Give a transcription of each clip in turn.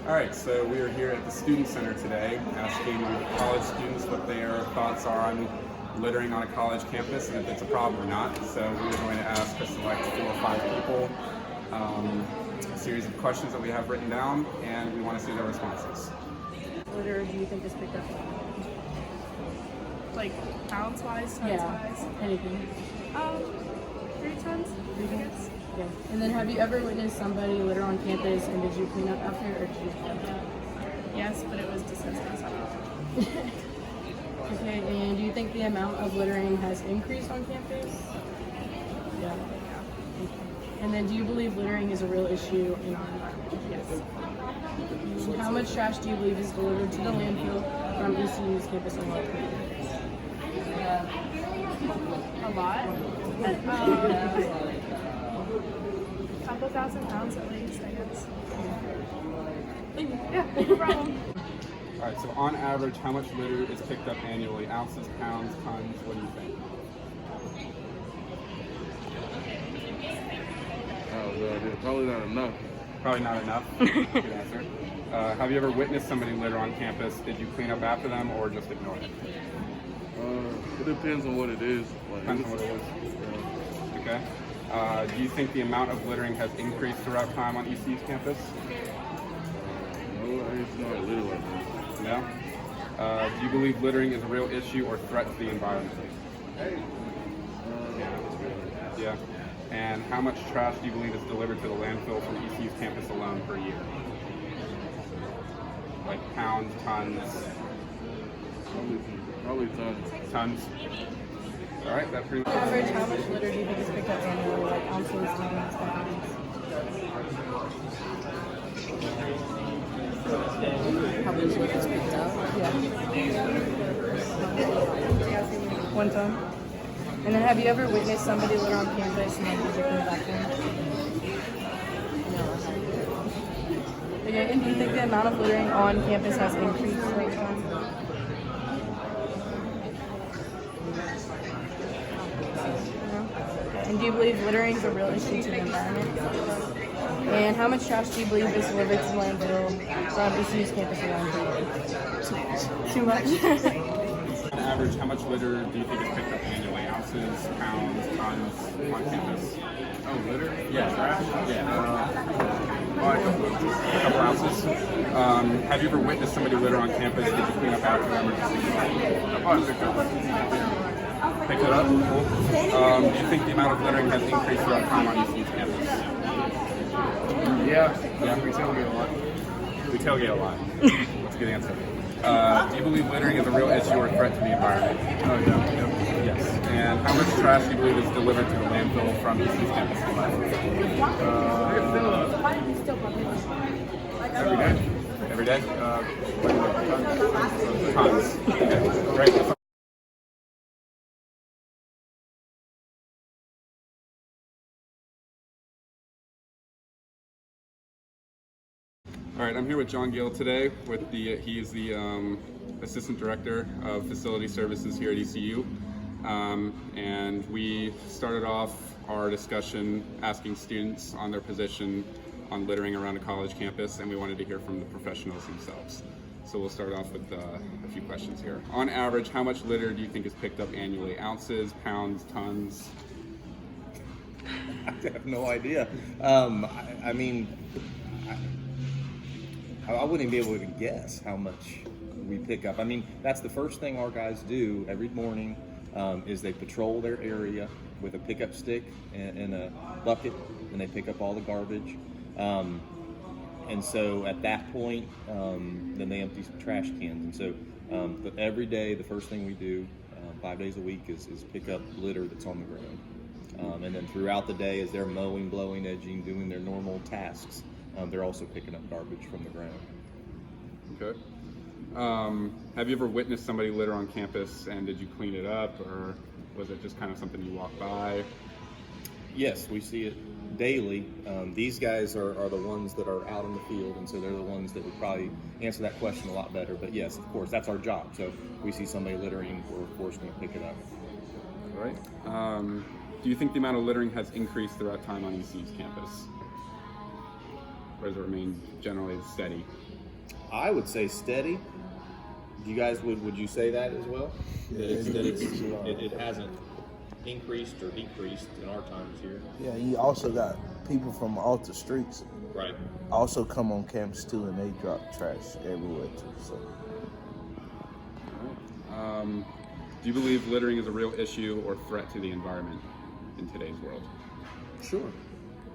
All right, so we are here at the Student Center today asking college students what their thoughts are on littering on a college campus and if it's a problem or not. So we are going to ask a select 4 or 5 people a series of questions that we have written down, and we want to see their responses. Litter do you think is picked up? Like pounds wise, tons wise? Anything. 3 tons, I guess. Yeah. And then have you ever witnessed somebody litter on campus and did you clean up after or did you just dump it? Yes, but it was disgusting. Okay, and do you think the amount of littering has increased on campus? Yeah. Okay. And then do you believe littering is a real issue in our environment? Yes. And how much trash do you believe is delivered to the landfill from ECU's campus alone? A lot. Couple thousand pounds at least, I guess. Yeah, no problem. All right, so on average, how much litter is picked up annually? Ounces, pounds, tons, what do you think? Oh, no idea. Probably not enough. Probably not enough. Good answer. Have you ever witnessed somebody litter on campus? Did you clean up after them or just ignore it? It depends on what it is. Depends on what it is. Okay. Do you think the amount of littering has increased throughout time on ECU's campus? No, I used to know I litter like that. No? Do you believe littering is a real issue or threat to the environment? Yeah. And how much trash do you believe is delivered to the landfill from ECU's campus alone per year? Like pounds, tons? Probably tons. Tons? All right, that pretty much. On average, how much litter do you think is picked up annually, like ounces, tons, pounds? How much litter is picked up? Yeah. 1 ton. And then have you ever witnessed somebody litter on campus and then did you clean it back in? No. Okay, and do you think the amount of littering on campus has increased over time? No? And do you believe littering is a real issue to the environment? And how much trash do you believe is delivered to the landfill from ECU's campus alone per year? Too much. On average, how much litter do you think is picked up annually? Ounces, pounds, tons on campus? Oh, litter? Yeah, trash? Yeah. A couple ounces. Have you ever witnessed somebody litter on campus? Did you clean up after them or just ignore it? I probably picked up. Picked it up? Cool. Do you think the amount of littering has increased throughout time on ECU's campus? Yeah, we tailgate a lot. We tailgate a lot. That's a good answer. Do you believe littering is a real issue or threat to the environment? Oh, yeah. Yes. And how much trash do you believe is delivered to the landfill from ECU's campus? Every day? Every day? Tons. Okay. Great. All right, I'm here with John Gill today. He is the Assistant Director of Facility Services here at ECU. And we started off our discussion asking students on their position on littering around a college campus, and we wanted to hear from the professionals themselves. So we'll start off with a few questions here. On average, how much litter do you think is picked up annually? Ounces, pounds, tons? I have no idea. I mean, I wouldn't even be able to guess how much we pick up. I mean, that's the first thing our guys do every morning is they patrol their area with a pickup stick and a bucket, and they pick up all the garbage. And so at that point, then they empty some trash cans. And so but every day, the first thing we do, 5 days a week, is pick up litter that's on the ground. And then throughout the day, as they're mowing, blowing, edging, doing their normal tasks, they're also picking up garbage from the ground. Okay. Have you ever witnessed somebody litter on campus, and did you clean it up, or was it just kind of something you walked by? Yes, we see it daily. These guys are the ones that are out in the field, and so they're the ones that would probably answer that question a lot better. But yes, of course, that's our job. So if we see somebody littering, we're of course going to pick it up. All right. Do you think the amount of littering has increased throughout time on ECU's campus? or does it remain generally steady? I would say steady. You guys would you say that as well? It hasn't increased or decreased in our times here. Yeah, you also got people from off the streets Right. also come on campus too, and they drop trash everywhere too. So Do you believe littering is a real issue or threat to the environment in today's world? Sure.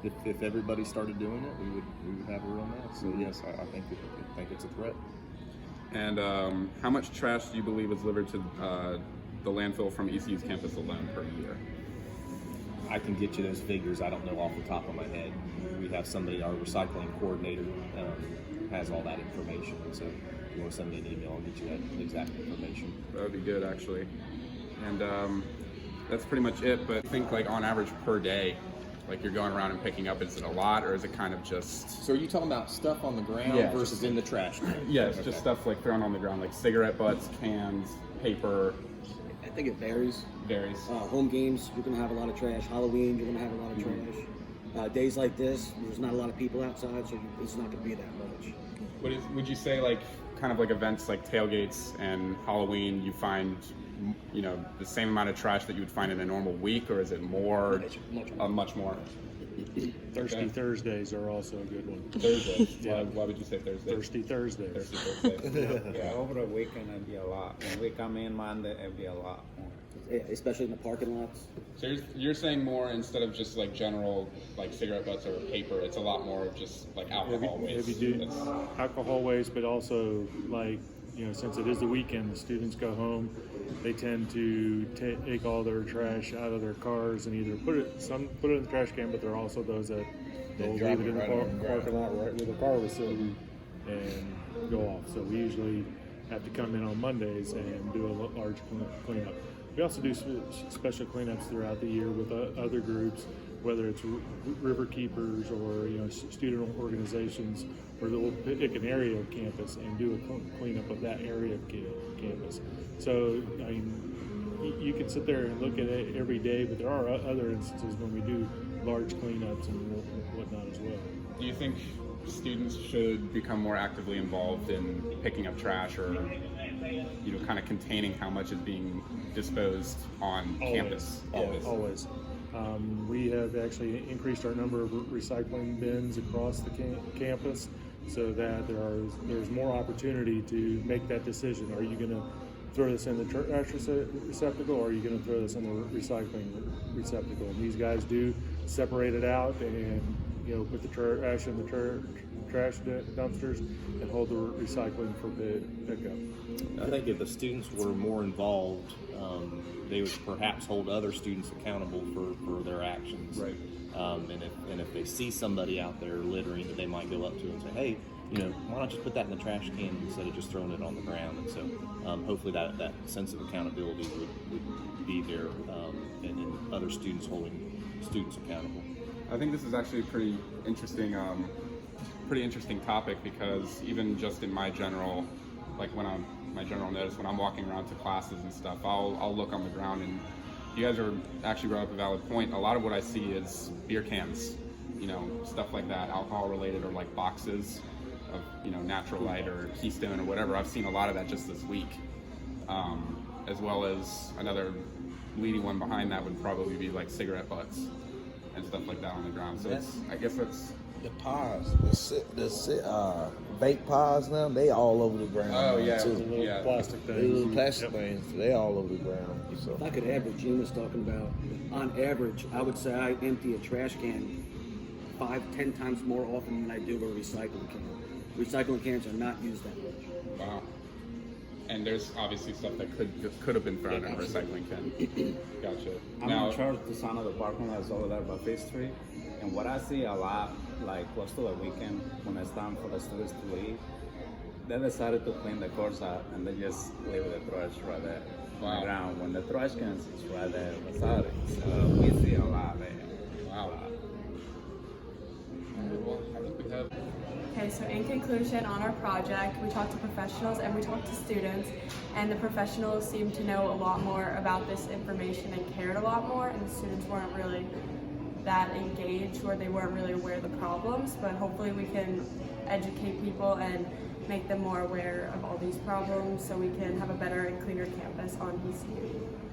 If everybody started doing it, we would have a real mess. So yes, I think it's a threat. And how much trash do you believe is delivered to the landfill from ECU's campus alone per year? I can get you those figures. I don't know off the top of my head. We have somebody, our recycling coordinator, has all that information. So if you want to send me an email, I'll get you that exact information. That would be good, actually. And that's pretty much it. But I think, like, on average per day, like, you're going around and picking up, is it a lot, or is it kind of just... So are you talking about stuff on the ground Yeah, versus in the trash can? Yeah, it's just stuff, like, thrown on the ground, like cigarette butts, cans, paper. I think it varies. Varies. Home games, you're going to have a lot of trash. Halloween, you're going to have a lot of trash. Days like this, there's not a lot of people outside, so it's not going to be that much. Would you say, like, kind of like events like tailgates and Halloween, you find, you know, the same amount of trash that you would find in a normal week, or is it more? Much more. Thirsty Thursdays are also a good one. Thursdays. Yeah. Why would you say Thursdays? Thirsty Thursdays. Thirsty Thursdays. Yeah, over the weekend it'd be a lot. When we come in Monday, it'd be a lot more. Yeah, especially in the parking lots. So you're saying more, instead of just like general like cigarette butts or paper, it's a lot more of just like alcohol waste. Alcohol waste, but also, like, you know, since it is the weekend, the students go home. They tend to take all their trash out of their cars and either put it in the trash can, but there are also those that they'll leave it in the parking lot right where the car was sitting and go off. So we usually have to come in on Mondays and do a large cleanup. We also do special cleanups throughout the year with other groups, whether it's river keepers or, you know, student organizations, where they'll pick an area of campus and do a cleanup of that area of campus. So, I mean, you can sit there and look at it every day, but there are other instances when we do large cleanups and whatnot as well. Do you think students should become more actively involved in picking up trash, or, you know, kind of containing how much is being disposed on campus? Always. We have actually increased our number of recycling bins across the campus, so that there's more opportunity to make that decision. Are you going to throw this in the trash receptacle, or are you going to throw this in the recycling receptacle? And these guys do separate it out and, you know, put the trash in the trash dumpsters and hold the recycling for pickup. I think if the students were more involved, they would perhaps hold other students accountable for their actions. Right. And if they see somebody out there littering, that they might go up to and say, hey, you know, why not just put that in the trash can instead of just throwing it on the ground? And so hopefully that sense of accountability would be there, and other students holding students accountable. I think this is actually a pretty interesting topic, because even just in my general, like my general notice when I'm walking around to classes and stuff, I'll look on the ground, and you guys are actually brought up a valid point. A lot of what I see is beer cans, you know, stuff like that, alcohol related, or like boxes of, you know, Natural Light or Keystone or whatever. I've seen a lot of that just this week, as well as another leading one behind that would probably be like cigarette butts and stuff like that on the ground. So I guess that's the pods, the vape pods now, they all over the ground. Oh yeah, too. The little plastic The things. little plastic things, they all over the ground. So If I could add what Gene was talking about, on average, I would say I empty a trash can 5-10 times more often than I do a recycling can. Recycling cans are not used that much. wow. And there's obviously stuff that could have been thrown in a recycling can. Gotcha. I'm in charge of the sound of the parking lot over there by Fifth Street, and what I see a lot, like close to the weekend, when it's time for the students to leave, they decided to clean the courts out and they just leave the trash right there on the ground when the trash cans is right there beside it. So we see a lot there. Wow. Well, I think we have. Okay, so in conclusion, on our project, we talked to professionals and we talked to students, and the professionals seemed to know a lot more about this information and cared a lot more, and the students weren't really that engaged where they weren't really aware of the problems, but hopefully we can educate people and make them more aware of all these problems so we can have a better and cleaner campus on ECU.